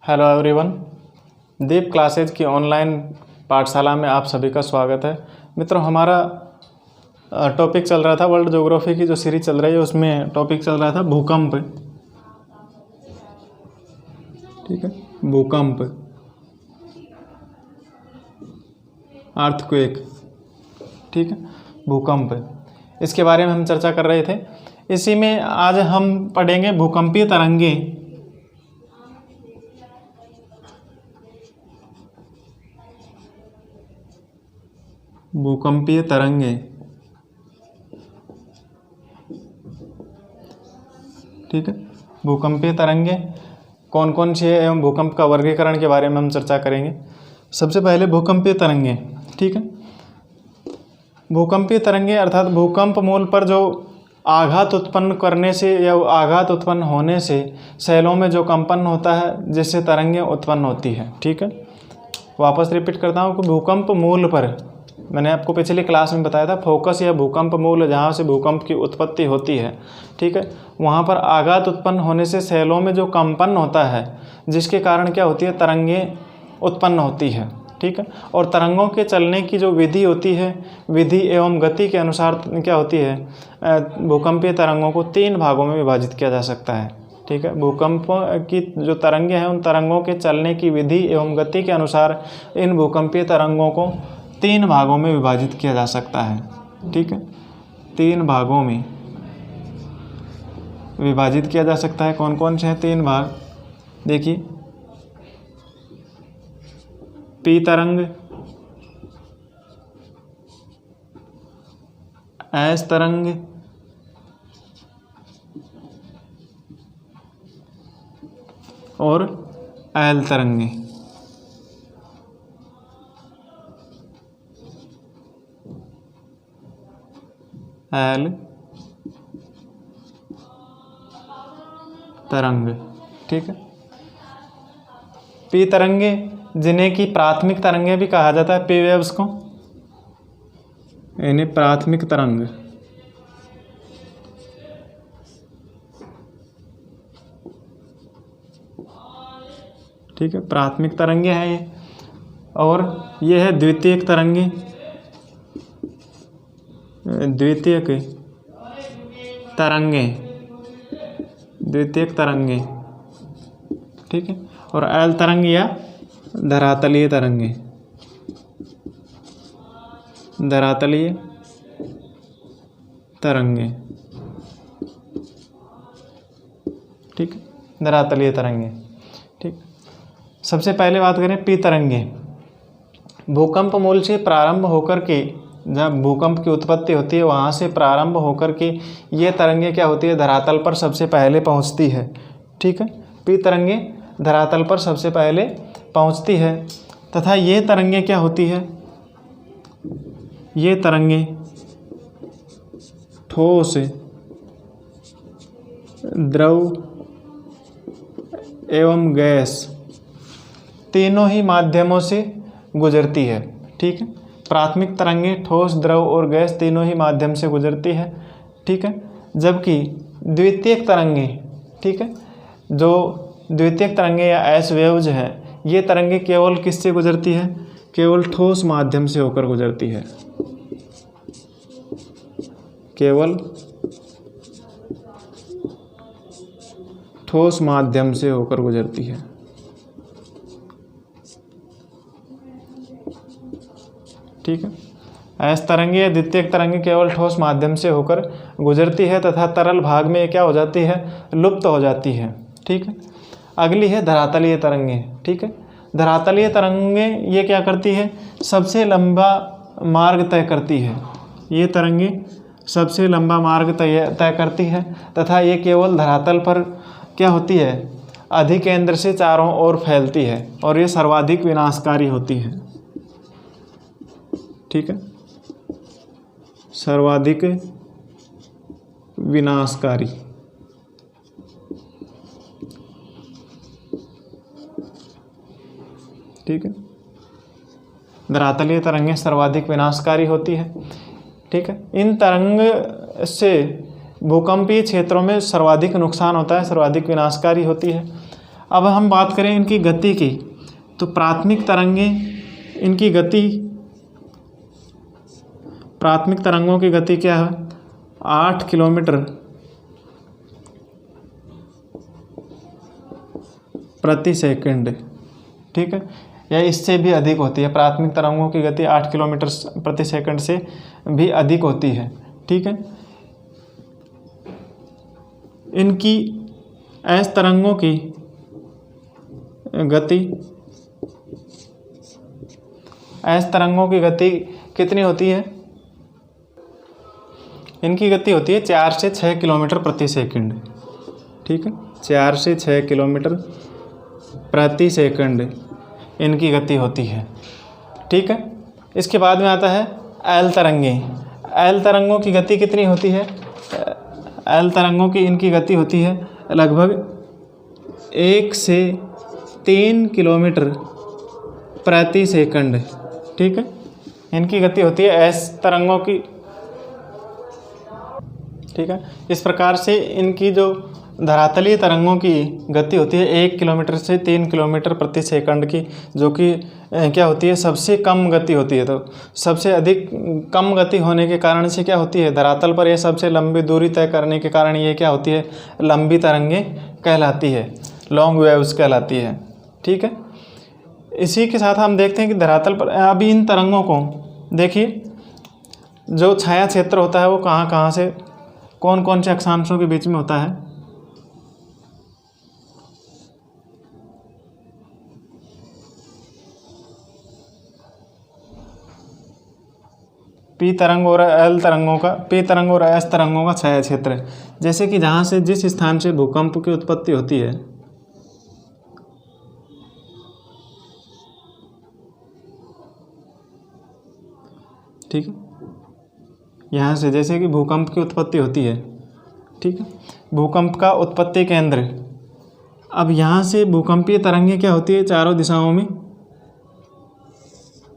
Hello everyone, दीप classes की online पाठशाला में आप सभी का स्वागत है। मित्रों, हमारा टॉपिक चल रहा था वर्ल्ड ज्योग्राफी की जो सीरीज चल रही है, उसमें टॉपिक चल रहा था भूकंप। ठीक है, भूकंप, अर्थक्वेक। ठीक है, भूकंप, इसके बारे में हम चर्चा कर रहे थे। इसी में आज हम पढ़ेंगे भूकंपीय तरंगे। भूकंपीय तरंगे, ठीक है, भूकंपीय तरंगे कौन कौन सी है एवं भूकंप का वर्गीकरण के बारे में हम चर्चा करेंगे। सबसे पहले भूकंपीय तरंगे। ठीक है, भूकंपीय तरंगे अर्थात भूकंप मूल पर जो आघात उत्पन्न करने से या आघात उत्पन्न होने से शैलों में जो कंपन होता है, जिससे तरंगे उत्पन्न होती है। ठीक है, वापस रिपीट करता हूँ कि भूकंप मूल पर, मैंने आपको पिछली क्लास में बताया था, फोकस या भूकंप मूल जहाँ से भूकंप की उत्पत्ति होती है। ठीक है, वहाँ पर आघात उत्पन्न होने से शैलों में जो कंपन होता है, जिसके कारण क्या होती है, तरंगे उत्पन्न होती है। ठीक है, और तरंगों के चलने की जो विधि होती है, विधि एवं गति के अनुसार क्या होती है, भूकंपीय तरंगों को 3 भागों में विभाजित किया जा सकता है। ठीक है, भूकंप की जो तरंगे हैं, उन तरंगों के चलने की विधि एवं गति के अनुसार इन भूकंपीय तरंगों को 3 भागों में विभाजित किया जा सकता है। ठीक है, 3 भागों में विभाजित किया जा सकता है। कौन कौन से हैं 3 भाग? देखिए, पी तरंग, एस तरंग और एल तरंगे। एल तरंग। ठीक है, पी तरंगे, जिन्हें कि प्राथमिक तरंगे भी कहा जाता है, पी वेव्स को, इन्हें प्राथमिक तरंग। ठीक है, प्राथमिक तरंगे हैं ये। और ये है द्वितीयक तरंगे, द्वितीयक तरंगे, द्वितीयक तरंगे। ठीक है, और एल तरंग या धरातलीय तरंगे, धरातलीय तरंगे। ठीक, धरातलीय तरंगे। ठीक, सबसे पहले बात करें पी तरंगे। भूकंप मूल से प्रारंभ होकर के, जब भूकंप की उत्पत्ति होती है, वहाँ से प्रारंभ होकर के ये तरंगे क्या होती है, धरातल पर सबसे पहले पहुँचती है। ठीक है, पी तरंगे धरातल पर सबसे पहले पहुँचती है, तथा ये तरंगे क्या होती है, ये तरंगे ठोस, द्रव एवं गैस तीनों ही माध्यमों से गुजरती है। ठीक है, प्राथमिक तरंगे ठोस, द्रव और गैस तीनों ही माध्यम से गुजरती है। ठीक है, जबकि द्वितीयक तरंगे, ठीक है, जो द्वितीयक तरंगे या एस वेव्स हैं, ये तरंगे केवल किससे गुजरती है, केवल ठोस माध्यम से होकर गुजरती है, केवल ठोस माध्यम से होकर गुजरती है। ठीक है, एस तरंगे या द्वितीयक तरंगे केवल ठोस माध्यम से होकर गुजरती है तथा तरल भाग में क्या हो जाती है, लुप्त हो जाती है। ठीक है, अगली है धरातलीय तरंगे। ठीक है, धरातलीय तरंगे ये क्या करती है, सबसे लंबा मार्ग तय करती है। ये तरंगे सबसे लंबा मार्ग तय करती है तथा ये केवल धरातल पर क्या होती है, अधिकेंद्र से चारों ओर फैलती है और ये सर्वाधिक विनाशकारी होती है। ठीक है, सर्वाधिक विनाशकारी। ठीक है, धरातलीय तरंगें सर्वाधिक विनाशकारी होती है। ठीक है, इन तरंग से भूकंपीय क्षेत्रों में सर्वाधिक नुकसान होता है, सर्वाधिक विनाशकारी होती है। अब हम बात करें इनकी गति की, तो प्राथमिक तरंगों की गति क्या है? 8 किलोमीटर प्रति सेकंड, ठीक है, या इससे भी अधिक होती है। प्राथमिक तरंगों की गति 8 किलोमीटर प्रति सेकंड से भी अधिक होती है, ठीक है। इनकी एस तरंगों की गति कितनी होती है? इनकी गति होती है 4 से 6 किलोमीटर प्रति सेकंड, ठीक है, 4 से 6 किलोमीटर प्रति सेकंड इनकी गति होती है, ठीक है। इसके बाद में आता है एल तरंगे। एल तरंगों की गति कितनी होती है? एल तरंगों की इनकी गति होती है लगभग 1 से 3 किलोमीटर प्रति सेकंड, ठीक है। इनकी गति होती है एस तरंगों की, ठीक है। इस प्रकार से इनकी जो धरातलीय तरंगों की गति होती है 1 किलोमीटर से 3 किलोमीटर प्रति सेकंड की, जो कि क्या होती है? सबसे कम गति होती है। तो सबसे अधिक कम गति होने के कारण से क्या होती है? धरातल पर यह सबसे लंबी दूरी तय करने के कारण ये क्या होती है? लंबी तरंगें कहलाती है, लॉन्ग वेव्स कहलाती है, ठीक है। इसी के साथ हम देखते हैं कि धरातल पर अभी इन तरंगों को देखिए, जो छाया क्षेत्र होता है वो कहाँ से, कौन कौन से अक्षांशों के बीच में होता है? पी तरंग और एल तरंगों का, पी तरंग और एस तरंगों का छाया क्षेत्र, जैसे कि जहाँ से जिस स्थान से भूकंप की उत्पत्ति होती है, ठीक है, यहाँ से जैसे कि भूकंप की उत्पत्ति होती है, ठीक है, भूकंप का उत्पत्ति केंद्र। अब यहाँ से भूकंपीय तरंगें क्या होती है? चारों दिशाओं में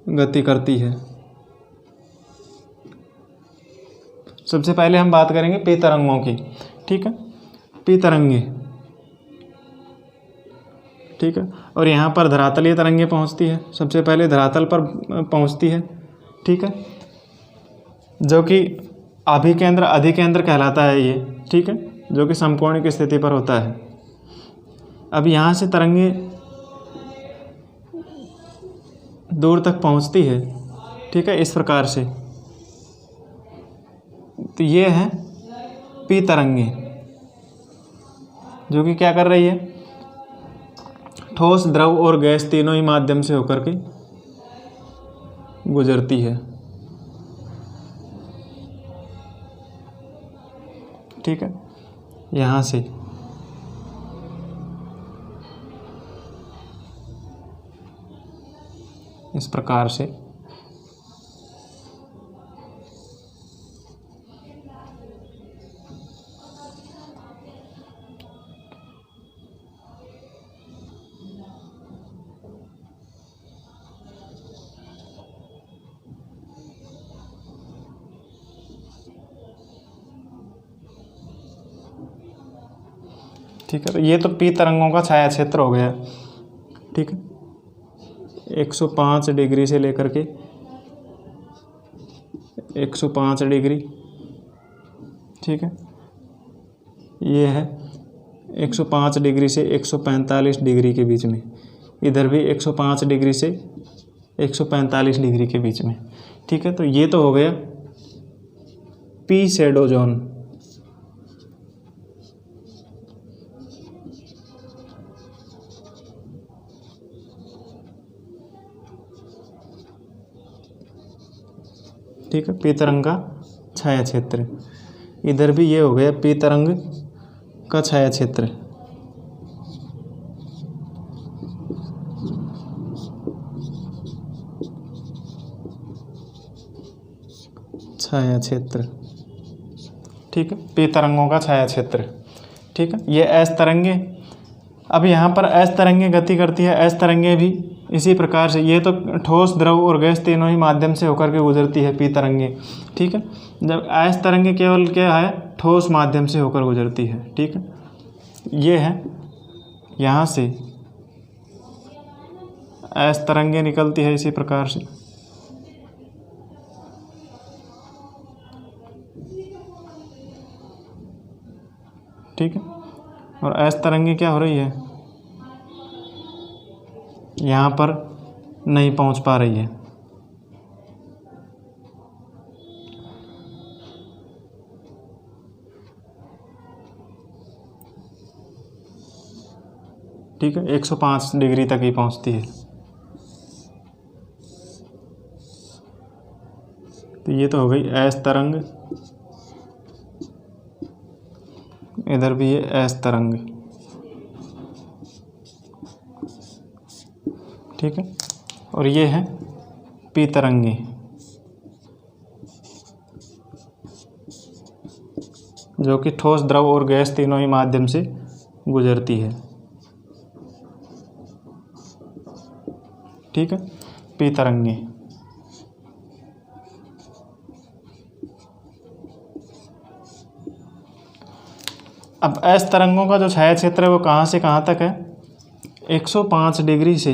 गति करती है। सबसे पहले हम बात करेंगे पी तरंगों की, ठीक है, पी तरंगे, ठीक है। और यहाँ पर धरातलीय तरंगें पहुँचती है, सबसे पहले धरातल पर पहुँचती है, ठीक है, जो कि अभिकेंद्र अधिकेंद्र कहलाता है ये, ठीक है, जो कि समकोणिक की स्थिति पर होता है। अब यहाँ से तरंगे दूर तक पहुँचती है, ठीक है, इस प्रकार से। तो ये है पी तरंगे, जो कि क्या कर रही है? ठोस, द्रव और गैस तीनों ही माध्यम से होकर के गुजरती है, ठीक है, यहाँ से। इस प्रकार से ठीक है। तो ये तो पी तरंगों का छाया क्षेत्र हो गया, ठीक है, 105 डिग्री से लेकर के 105 डिग्री, ठीक है, ये है 105 डिग्री से 145 डिग्री के बीच में, इधर भी 105 डिग्री से 145 डिग्री के बीच में, ठीक है। तो ये तो हो गया पी शैडो जोन, ठीक है, पी तरंग का छाया क्षेत्र। इधर भी ये हो गया पी तरंग का छाया क्षेत्र, छाया क्षेत्र, ठीक है, पी तरंगों का छाया क्षेत्र, ठीक है। ये एस तरंगे, अब यहाँ पर एस तरंगे गति करती है, एस तरंगे भी इसी प्रकार से, ये तो ठोस, द्रव और गैस तीनों ही माध्यम से होकर के गुजरती है पी तरंगे, ठीक है। जब एस तरंगे केवल क्या है? ठोस माध्यम से होकर गुजरती है, ठीक है। ये है यहाँ से एस तरंगे निकलती है इसी प्रकार से। ठीक है, और एस तरंगे क्या हो रही है, यहाँ पर नहीं पहुँच पा रही है। ठीक है, 105 डिग्री तक ही पहुँचती है। तो ये तो हो गई एस तरंग, इधर भी ये एस तरंग। ठीक है, और ये है पी तरंगे, जो कि ठोस, द्रव और गैस तीनों ही माध्यम से गुजरती है। ठीक है, पी तरंगे। अब एस तरंगों का जो छाया क्षेत्र है वो कहाँ से कहाँ तक है, 105 डिग्री से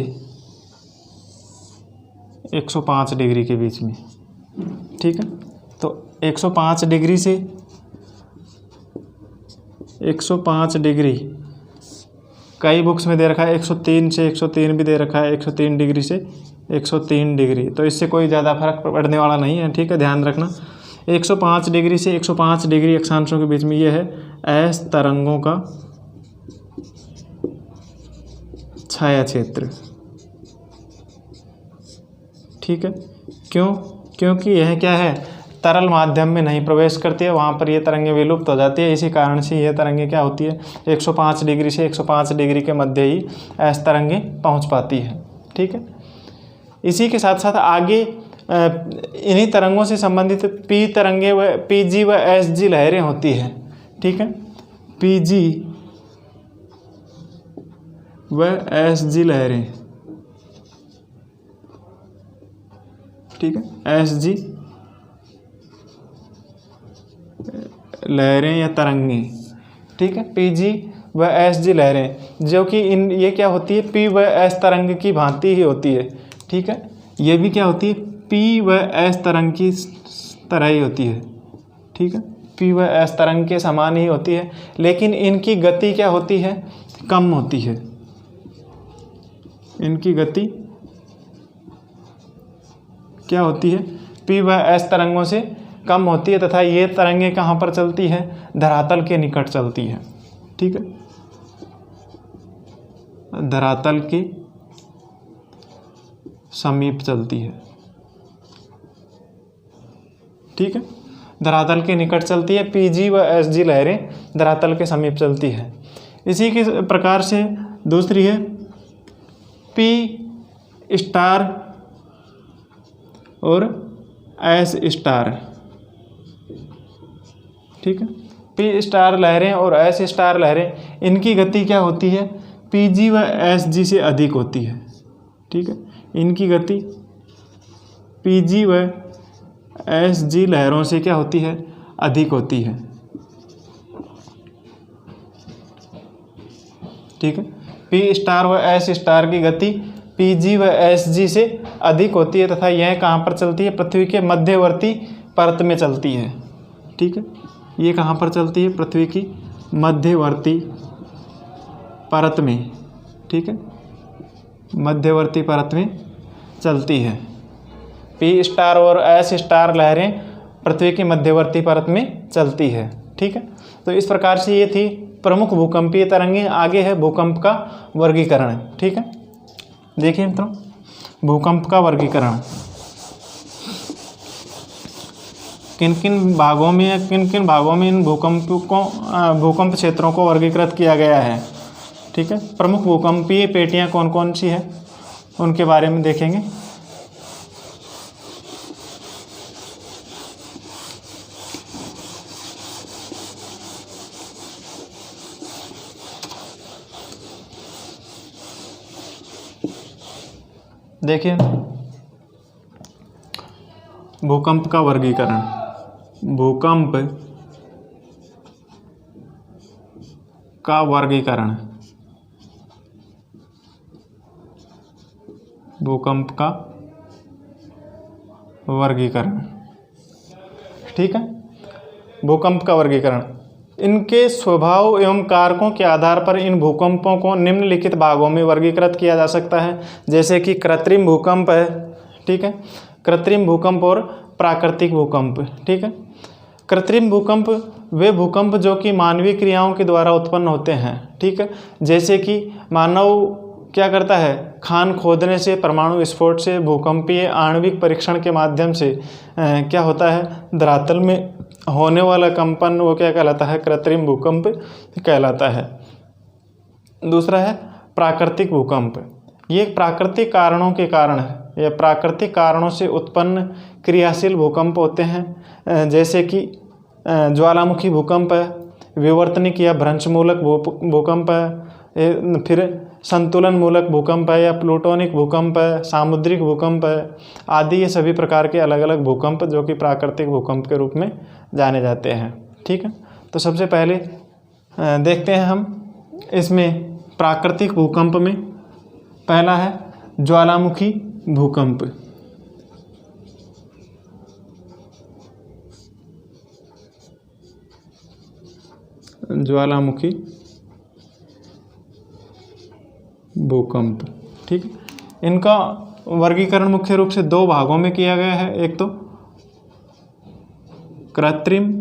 105 डिग्री के बीच में। ठीक है, तो 105 डिग्री से 105 डिग्री, कई बुक्स में दे रखा है 103 से 103 भी दे रखा है, 103 डिग्री से 103 डिग्री, तो इससे कोई ज़्यादा फर्क पड़ने वाला नहीं है। ठीक है, ध्यान रखना 105 डिग्री से 105 डिग्री अक्षांशों के बीच में ये है एस तरंगों का छाया क्षेत्र। ठीक है, क्योंकि यह क्या है, तरल माध्यम में नहीं प्रवेश करती है, वहाँ पर ये तरंगे विलुप्त हो जाती है। इसी कारण से ये तरंगे क्या होती है, 105 डिग्री से 105 डिग्री के मध्य ही एस तरंगे पहुँच पाती है। ठीक है, इसी के साथ साथ आगे इन्हीं तरंगों से संबंधित पी तरंगे व पीजी व एसजी लहरें होती हैं। ठीक है, पीजी व एसजी लहरें। ठीक है, एसजी लहरें या तरंगे। ठीक है, पीजी व एसजी लहरें, जो कि ये क्या होती है, पी व एस तरंग की भांति ही होती है। ठीक है, ये भी क्या होती है, पी व एस तरंग की तरह ही होती है। ठीक है, पी व एस तरंग के समान ही होती है, लेकिन इनकी गति क्या होती है, कम होती है। इनकी गति क्या होती है, पी व एस तरंगों से कम होती है, तथा ये तरंगे कहाँ पर चलती है, धरातल के निकट चलती है। ठीक है, धरातल के समीप चलती है। ठीक है, धरातल के निकट चलती है, पीजी व एसजी लहरें धरातल के समीप चलती है। इसी के प्रकार से दूसरी है पी स्टार और एस स्टार। ठीक है, पी स्टार लहरें और एस स्टार लहरें, इनकी गति क्या होती है, पीजी व एसजी से अधिक होती है। ठीक है, इनकी गति पीजी व एसजी लहरों से क्या होती है, अधिक होती है। ठीक है, पी स्टार व एस स्टार की गति पीजी व एसजी से अधिक होती है, तथा यह कहाँ पर चलती है, पृथ्वी के मध्यवर्ती परत में चलती है। ठीक है, ये कहाँ पर चलती है, पृथ्वी की मध्यवर्ती परत में। ठीक है, मध्यवर्ती परत में चलती है। पी स्टार और एस स्टार लहरें पृथ्वी की मध्यवर्ती परत में चलती है। ठीक है, तो इस प्रकार से ये थी प्रमुख भूकंपीय तरंगें। आगे है भूकंप का वर्गीकरण। ठीक है, देखिए मित्रों, भूकंप का वर्गीकरण किन किन भागों में इन भूकंप क्षेत्रों को वर्गीकृत किया गया है। ठीक है, प्रमुख भूकंपीय पेटियां कौन कौन सी है, उनके बारे में देखेंगे। देखिए, भूकंप का वर्गीकरण, भूकंप का वर्गीकरण भूकंप का वर्गीकरण। ठीक है, भूकंप का वर्गीकरण। इनके स्वभाव एवं कारकों के आधार पर इन भूकंपों को निम्नलिखित भागों में वर्गीकृत किया जा सकता है, जैसे कि कृत्रिम भूकंप है। ठीक है, कृत्रिम भूकंप और प्राकृतिक भूकंप। ठीक है, कृत्रिम भूकंप वे भूकंप जो कि मानवीय क्रियाओं के द्वारा उत्पन्न होते हैं। ठीक है, जैसे कि मानव क्या करता है, खान खोदने से, परमाणु विस्फोट से, भूकंपीय आणविक परीक्षण के माध्यम से क्या होता है, धरातल में होने वाला कंपन वो क्या कहलाता है, कृत्रिम भूकंप कहलाता है। दूसरा है प्राकृतिक भूकंप। ये प्राकृतिक कारणों के कारण है, ये प्राकृतिक कारणों से उत्पन्न क्रियाशील भूकंप होते हैं, जैसे कि ज्वालामुखी भूकंप है, विवर्तनिक या भ्रंशमूलक भूकंप है, फिर संतुलन मूलक भूकंप है या प्लूटोनिक भूकंप है, सामुद्रिक भूकंप है आदि। ये सभी प्रकार के अलग अलग भूकंप जो कि प्राकृतिक भूकंप के रूप में जाने जाते हैं। ठीक है, तो सबसे पहले देखते हैं हम इसमें प्राकृतिक भूकंप में। पहला है ज्वालामुखी भूकंप। ज्वालामुखी भूकंप। ठीक है, इनका वर्गीकरण मुख्य रूप से दो भागों में किया गया है। एक तो कृत्रिम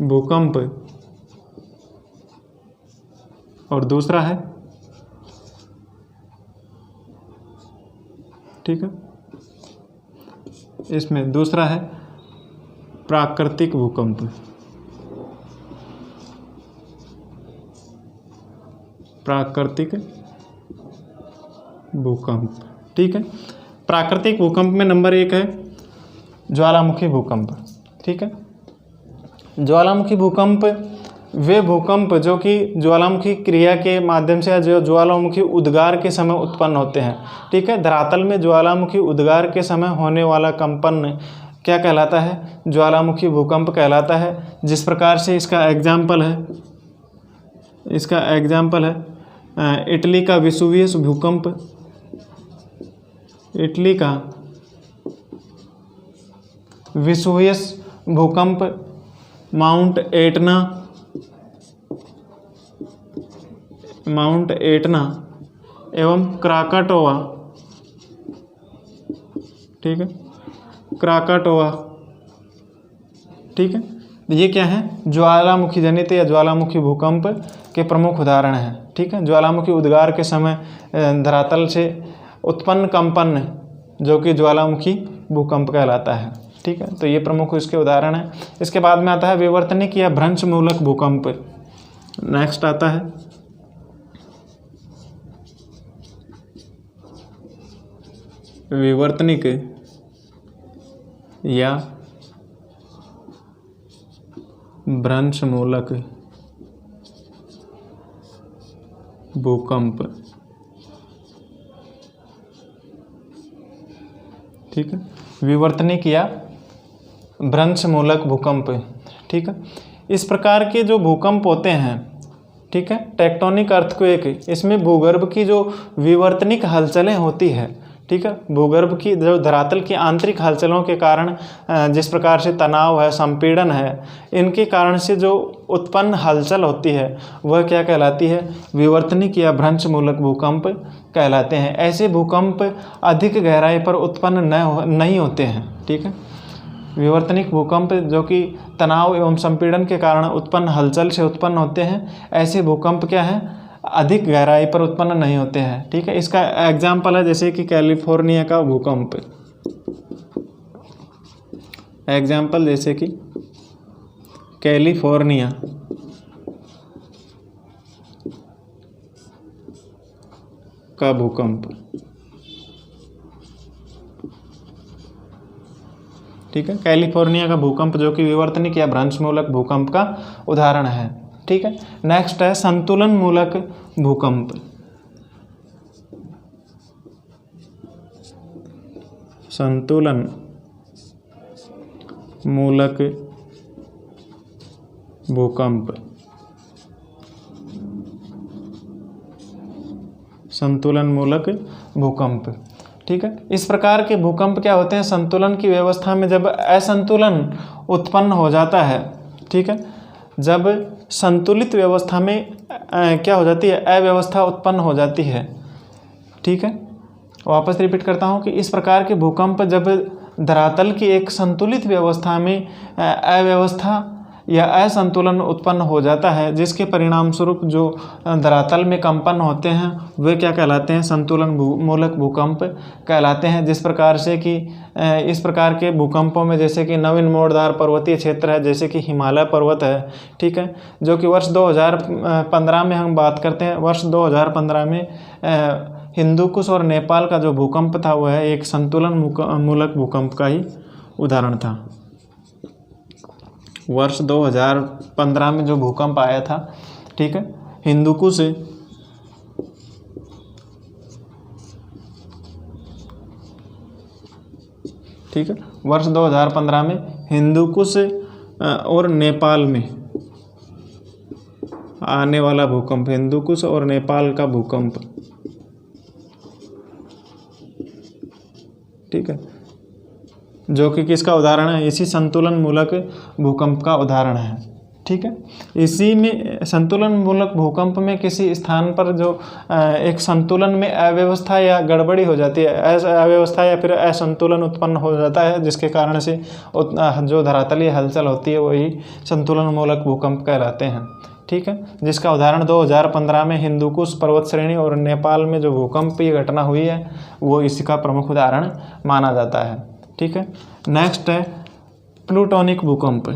भूकंप और दूसरा है, ठीक है, इसमें दूसरा है प्राकृतिक भूकंप। प्राकृतिक भूकंप। ठीक है, प्राकृतिक भूकंप में नंबर 1 है ज्वालामुखी भूकंप। ठीक है, ज्वालामुखी भूकंप वे भूकंप जो कि ज्वालामुखी क्रिया के माध्यम से या जो ज्वालामुखी उद्गार के समय उत्पन्न होते हैं। ठीक है, धरातल में ज्वालामुखी उद्गार के समय होने वाला कंपन क्या कहलाता है, ज्वालामुखी भूकंप कहलाता है। जिस प्रकार से इसका एग्जाम्पल है इटली का वेसुवियस भूकंप, इटली का वेसुवियस भूकंप, माउंट एटना एवं क्राकाटोवा। ठीक है, क्राकाटोवा। ठीक है, ये क्या है, ज्वालामुखी जनित या ज्वालामुखी भूकंप के प्रमुख उदाहरण हैं। ठीक है, ज्वालामुखी उद्गार के समय धरातल से उत्पन्न कंपन जो कि ज्वालामुखी भूकंप कहलाता है। ठीक है, तो ये प्रमुख इसके उदाहरण हैं। इसके बाद में आता है विवर्तनिक या भ्रंशमूलक भूकंप। नेक्स्ट आता है विवर्तनिक या भ्रंशमूलक भूकंप। ठीक है, विवर्तनिक या भ्रंशमूलक भूकंप। ठीक है, इस प्रकार के जो भूकंप होते हैं, ठीक है, टेक्टोनिक अर्थक्वेक, इसमें भूगर्भ की जो विवर्तनिक हलचलें होती है, ठीक है, भूगर्भ की जो धरातल की आंतरिक हलचलों के कारण जिस प्रकार से तनाव है, संपीड़न है, इनके कारण से जो उत्पन्न हलचल होती है वह क्या कहलाती है, विवर्तनिक या भ्रंशमूलक भूकंप कहलाते हैं। ऐसे भूकंप अधिक गहराई पर उत्पन्न नहीं होते हैं। ठीक है, विवर्तनिक भूकंप जो कि तनाव एवं संपीड़न के कारण उत्पन्न हलचल से उत्पन्न होते हैं, ऐसे भूकंप क्या है, अधिक गहराई पर उत्पन्न नहीं होते हैं। ठीक है, इसका एग्जाम्पल है जैसे कि कैलिफोर्निया का भूकंप। एग्जाम्पल जैसे कि कैलिफोर्निया का भूकंप। ठीक है, कैलिफोर्निया का भूकंप जो कि विवर्तनिक या भ्रंशमूलक भूकंप का उदाहरण है। ठीक है, नेक्स्ट है संतुलन मूलक भूकंप। संतुलन मूलक भूकंप। संतुलन मूलक भूकंप। ठीक है, इस प्रकार के भूकंप क्या होते हैं, संतुलन की व्यवस्था में जब असंतुलन उत्पन्न हो जाता है, ठीक है, जब संतुलित व्यवस्था में क्या हो जाती है, अव्यवस्था उत्पन्न हो जाती है। ठीक है, वापस रिपीट करता हूँ कि इस प्रकार के भूकंप जब धरातल की एक संतुलित व्यवस्था में अव्यवस्था या असंतुलन उत्पन्न हो जाता है, जिसके परिणाम स्वरूप जो धरातल में कंपन होते हैं वे क्या कहलाते हैं, संतुलन मूलक भूकंप कहलाते हैं। जिस प्रकार से कि इस प्रकार के भूकंपों में जैसे कि नवीन मोड़दार पर्वतीय क्षेत्र है, जैसे कि हिमालय पर्वत है, ठीक है, जो कि वर्ष 2015 में हम बात करते हैं, वर्ष 2015 में हिंदुकुश और नेपाल का जो भूकंप था वह एक संतुलन मूलक भूकंप का ही उदाहरण था। वर्ष 2015 में जो भूकंप आया था, ठीक है, हिंदुकुश से ठीक है, वर्ष 2015 में हिंदुकुश और नेपाल में आने वाला भूकंप, हिंदुकुश और नेपाल का भूकंप, ठीक है, जो कि किसका उदाहरण है, इसी संतुलन मूलक भूकंप का उदाहरण है। ठीक है, इसी में संतुलन मूलक भूकंप में किसी स्थान पर जो एक संतुलन में अव्यवस्था या गड़बड़ी हो जाती है, अव्यवस्था या फिर असंतुलन उत्पन्न हो जाता है, जिसके कारण से जो धरातलीय हलचल होती है वही संतुलन मूलक भूकंप कहलाते हैं। ठीक है, जिसका उदाहरण 2015 में हिंदुकुश पर्वत श्रेणी और नेपाल में जो भूकंप की घटना हुई है वो इसी का प्रमुख उदाहरण माना जाता है। ठीक है, नेक्स्ट है प्लूटोनिक भूकंप।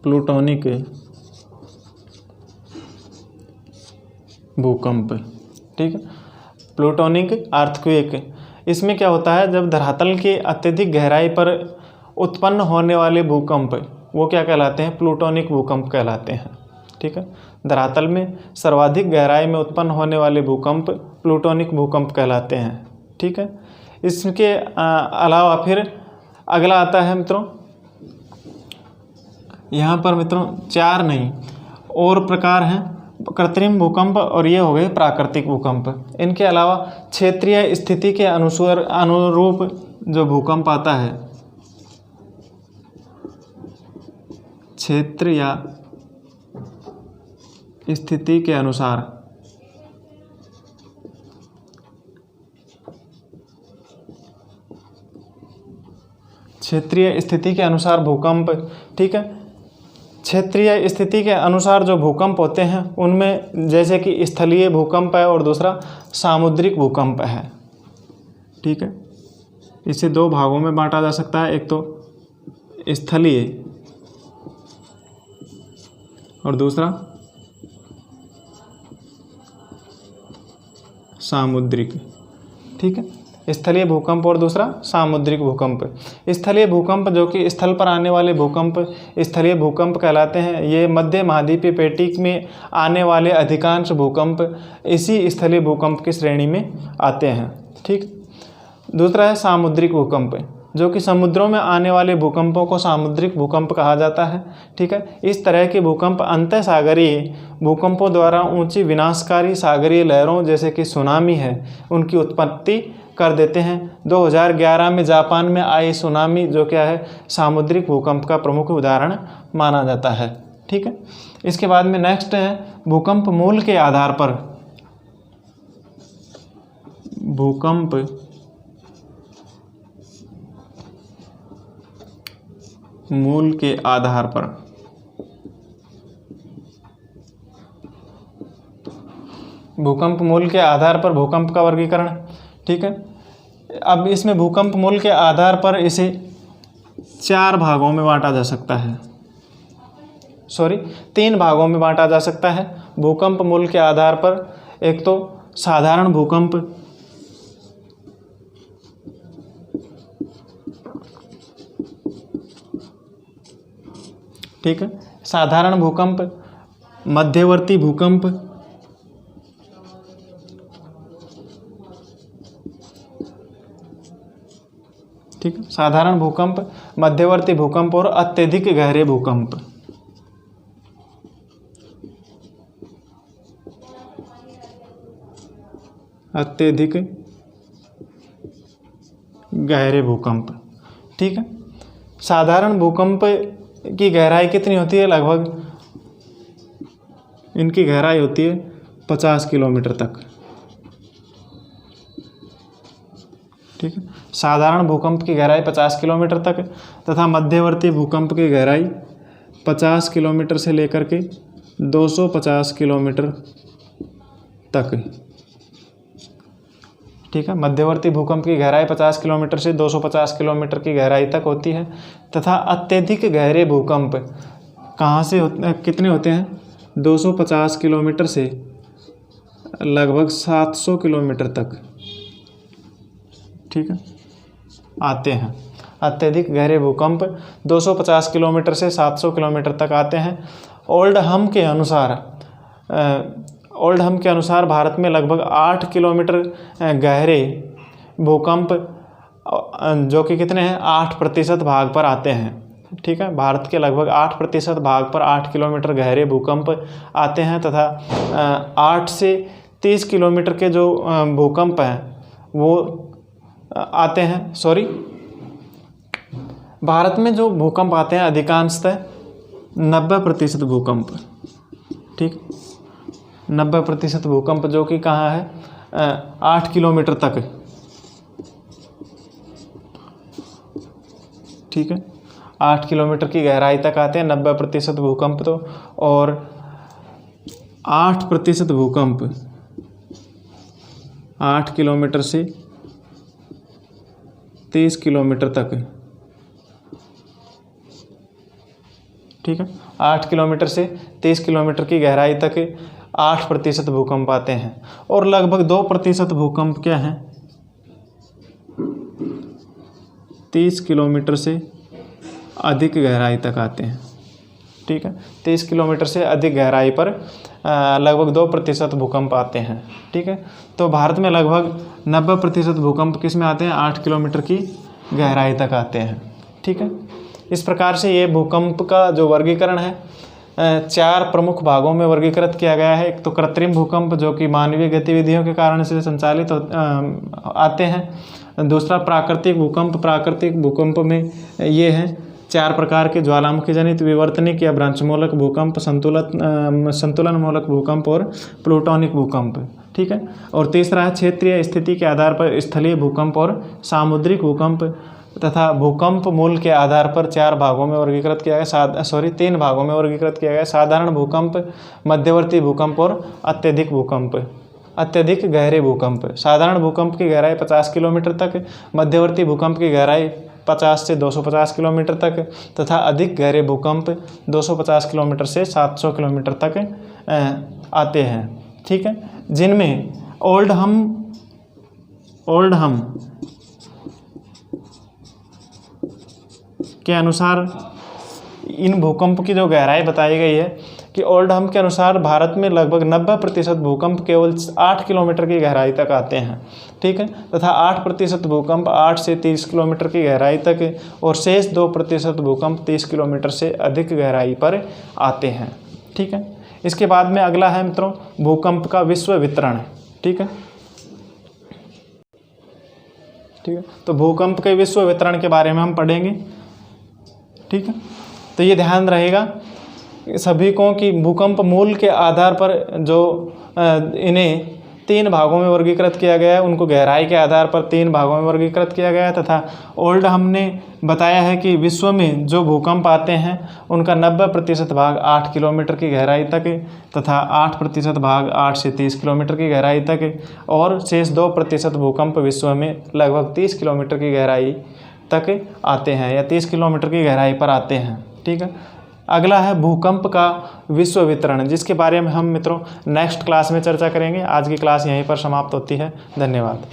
प्लूटोनिक भूकंप, ठीक है, प्लूटोनिक अर्थक्वेक, इसमें क्या होता है, जब धरातल के अत्यधिक गहराई पर उत्पन्न होने वाले भूकंप वो क्या कहलाते हैं, प्लूटोनिक भूकंप कहलाते हैं। ठीक है, धरातल में सर्वाधिक गहराई में उत्पन्न होने वाले भूकंप प्लूटोनिक भूकंप कहलाते हैं। ठीक है, इसके अलावा फिर अगला आता है मित्रों, यहाँ पर मित्रों 4 नहीं और प्रकार हैं, कृत्रिम भूकंप और ये हो गए प्राकृतिक भूकंप। इनके अलावा क्षेत्रीय स्थिति के अनुरूप जो भूकंप आता है, क्षेत्र या स्थिति के अनुसार क्षेत्रीय स्थिति के अनुसार भूकंप, ठीक है, क्षेत्रीय स्थिति के अनुसार जो भूकंप होते हैं उनमें जैसे कि स्थलीय भूकंप है और दूसरा सामुद्रिक भूकंप है। ठीक है, इसे 2 भागों में बांटा जा सकता है, एक तो स्थलीय और दूसरा सामुद्रिक। ठीक है, स्थलीय भूकंप और दूसरा सामुद्रिक भूकंप। स्थलीय भूकंप जो कि स्थल पर आने वाले भूकंप स्थलीय भूकंप कहलाते हैं। ये मध्य महाद्वीपीय पेटी में आने वाले अधिकांश भूकंप इसी स्थलीय भूकंप की श्रेणी में आते हैं। ठीक, दूसरा है सामुद्रिक भूकंप, जो कि समुद्रों में आने वाले भूकंपों को सामुद्रिक भूकंप कहा जाता है। ठीक है, इस तरह के भूकंप अंतःसागरीय भूकंपों द्वारा ऊंची विनाशकारी सागरीय लहरों जैसे कि सुनामी है उनकी उत्पत्ति कर देते हैं। 2011 में जापान में आई सुनामी जो क्या है, सामुद्रिक भूकंप का प्रमुख उदाहरण माना जाता है। ठीक है, इसके बाद में नेक्स्ट है भूकंप मूल के आधार पर। भूकंप मूल के आधार पर, भूकंप मूल के आधार पर भूकंप का वर्गीकरण। ठीक है, अब इसमें भूकंप मूल के आधार पर इसे 4 भागों में बांटा जा सकता है, 3 भागों में बांटा जा सकता है भूकंप मूल के आधार पर। एक तो साधारण भूकंप, ठीक है, साधारण भूकंप, मध्यवर्ती भूकंप, ठीक है। साधारण भूकंप, मध्यवर्ती भूकंप और अत्यधिक गहरे भूकंप। अत्यधिक गहरे भूकंप, ठीक है। साधारण भूकंप की गहराई कितनी होती है? लगभग इनकी गहराई होती है 50 किलोमीटर तक, ठीक है। साधारण भूकंप की गहराई 50 किलोमीटर तक तथा मध्यवर्ती भूकंप की गहराई 50 किलोमीटर से लेकर के 250 किलोमीटर तक, ठीक है। मध्यवर्ती भूकंप की गहराई 50 किलोमीटर से 250 किलोमीटर की गहराई तक होती है तथा अत्यधिक गहरे भूकंप कहाँ से कितने होते हैं? 250 किलोमीटर से लगभग 700 किलोमीटर तक, ठीक है, आते हैं। अत्यधिक गहरे भूकंप 250 किलोमीटर से 700 किलोमीटर तक आते हैं। ओल्डहम के अनुसार भारत में लगभग 8 किलोमीटर गहरे भूकंप जो कि कितने हैं? 8% भाग पर आते हैं, ठीक है। भारत के लगभग 8% भाग पर 8 किलोमीटर गहरे भूकंप आते हैं तथा 8 से 30 किलोमीटर के जो भूकंप हैं वो आते हैं। भारत में जो भूकंप आते हैं अधिकांशतः 90% भूकंप, ठीक, 90% भूकंप जो कि कहाँ है? 8 किलोमीटर तक, ठीक है। 8 किलोमीटर की गहराई तक आते हैं 90% भूकंप तो, और 8% भूकंप 8 किलोमीटर से 30 किलोमीटर तक, ठीक है। 8 किलोमीटर से 30 किलोमीटर की गहराई तक 8% भूकंप आते हैं और लगभग 2% भूकंप क्या हैं? 30 किलोमीटर से अधिक गहराई तक आते हैं, ठीक है। 30 किलोमीटर से अधिक गहराई पर लगभग 2% भूकंप आते हैं, ठीक है। तो भारत में लगभग 90% भूकंप किस में आते हैं? 8 किलोमीटर की गहराई तक आते हैं, ठीक है। इस प्रकार से ये भूकंप का जो वर्गीकरण है 4 प्रमुख भागों में वर्गीकृत किया गया है। एक तो कृत्रिम भूकंप जो कि मानवीय गतिविधियों के कारण से संचालित आते हैं। दूसरा प्राकृतिक भूकंप। प्राकृतिक भूकंप में ये हैं 4 प्रकार के: ज्वालामुखी जनित, विवर्तनिक या भ्रंशमूलक भूकंप, संतुलन मूलक भूकंप और प्लूटोनिक भूकंप, ठीक है। और तीसरा है क्षेत्रीय स्थिति के आधार पर स्थलीय भूकंप और सामुद्रिक भूकंप तथा भूकंप मूल के आधार पर 4 भागों में वर्गीकृत किया गया 3 भागों में वर्गीकृत किया गया: साधारण भूकंप, मध्यवर्ती भूकंप और अत्यधिक भूकंप। अत्यधिक गहरे भूकंप, साधारण भूकंप की गहराई 50 किलोमीटर तक, मध्यवर्ती भूकंप की गहराई 50 से 250 किलोमीटर तक तथा अधिक गहरे भूकंप 250 किलोमीटर से 700 किलोमीटर तक आते हैं, ठीक है। जिनमें ओल्डहम के अनुसार इन भूकंप की जो गहराई बताई गई है कि ओल्डहम के अनुसार भारत में लगभग 90% भूकंप केवल 8 किलोमीटर की गहराई तक आते हैं, ठीक है, तथा 8% भूकंप 8 से 30 किलोमीटर की गहराई तक और शेष 2% भूकंप 30 किलोमीटर से अधिक गहराई पर आते हैं, ठीक है। इसके बाद में अगला है मित्रों भूकंप का विश्व वितरण, ठीक है, ठीक है। तो भूकंप के विश्व वितरण के बारे में हम पढ़ेंगे, ठीक है। तो ये ध्यान रहेगा सभी को कि भूकंप मूल के आधार पर जो इन्हें 3 भागों में वर्गीकृत किया गया है, उनको गहराई के आधार पर 3 भागों में वर्गीकृत किया गया है तथा ओल्डहम ने बताया है कि विश्व में जो भूकंप आते हैं उनका 90% भाग 8 किलोमीटर की गहराई तक तथा 8% भाग 8 से 30 किलोमीटर की गहराई तक और शेष 2% भूकंप विश्व में लगभग 30 किलोमीटर की गहराई तक आते हैं या 30 किलोमीटर की गहराई पर आते हैं, ठीक है। अगला है भूकंप का विश्व वितरण, जिसके बारे में हम मित्रों नेक्स्ट क्लास में चर्चा करेंगे। आज की क्लास यहीं पर समाप्त होती है। धन्यवाद।